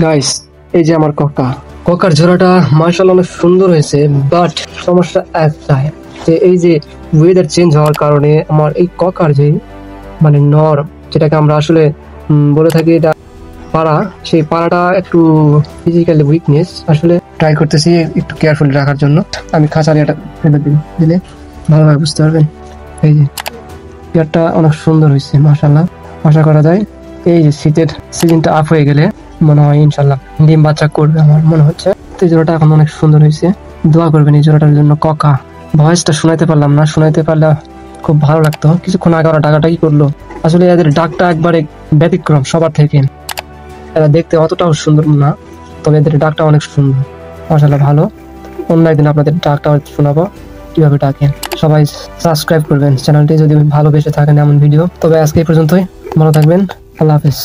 Guys, এই যে আমার কোকার জোড়াটা মাশাআল্লাহ অনেক সুন্দর হয়েছে, বাট সমস্যা একটাই যে এই যে ওয়েদার চেঞ্জ হওয়ার কারণে আমার এই কোকার যে মানে নর, যেটাকে আমরা আসলে বলে থাকি এটা পাড়া, সেই পাড়াটা একটু ফিজিক্যালি উইকনেস। আসলে ট্রাই করতেছি একটু কেয়ারফুলি রাখার জন্য। আমি খাঁচারে এটা ফেলে দিলে ভালোভাবে বুঝতে পারবেন। এই যে পেয়ারটা অনেক সুন্দর হয়েছে মাশাআল্লাহ। আশা করা যায় এই যে শীতের সিজনটা আপ হয়ে গেলে মনে হয় ইনশাল্লাহ ডিম বাচ্চা করবে আমার মনে হচ্ছে। তো এই জোড়াটা এখন অনেক সুন্দর হয়েছে, দোয়া করবেন এই জোড়াটার জন্য। ভয়েসটা শোনাইতে পারলাম না, শোনাইতে পারলে খুব ভালো লাগতো। কিছুক্ষণ আগে ওরা ডাকাটাকি করলো, আসলে এদের ডাকটা একবারে ব্যতিক্রম সবার থেকে। এরা দেখতে অতটাও সুন্দর না, তবে এদের ডাকটা অনেক সুন্দর মাশাআল্লাহ, ভালো। অন্য একদিন আপনাদের ডাকটা শোনাবো কিভাবে ডাকেন। সবাই সাবস্ক্রাইব করবেন চ্যানেলটি যদি ভালোবেসে থাকেন এমন ভিডিও। তবে আজকে এই পর্যন্তই, ভালো থাকবেন, আল্লাহ হাফেজ।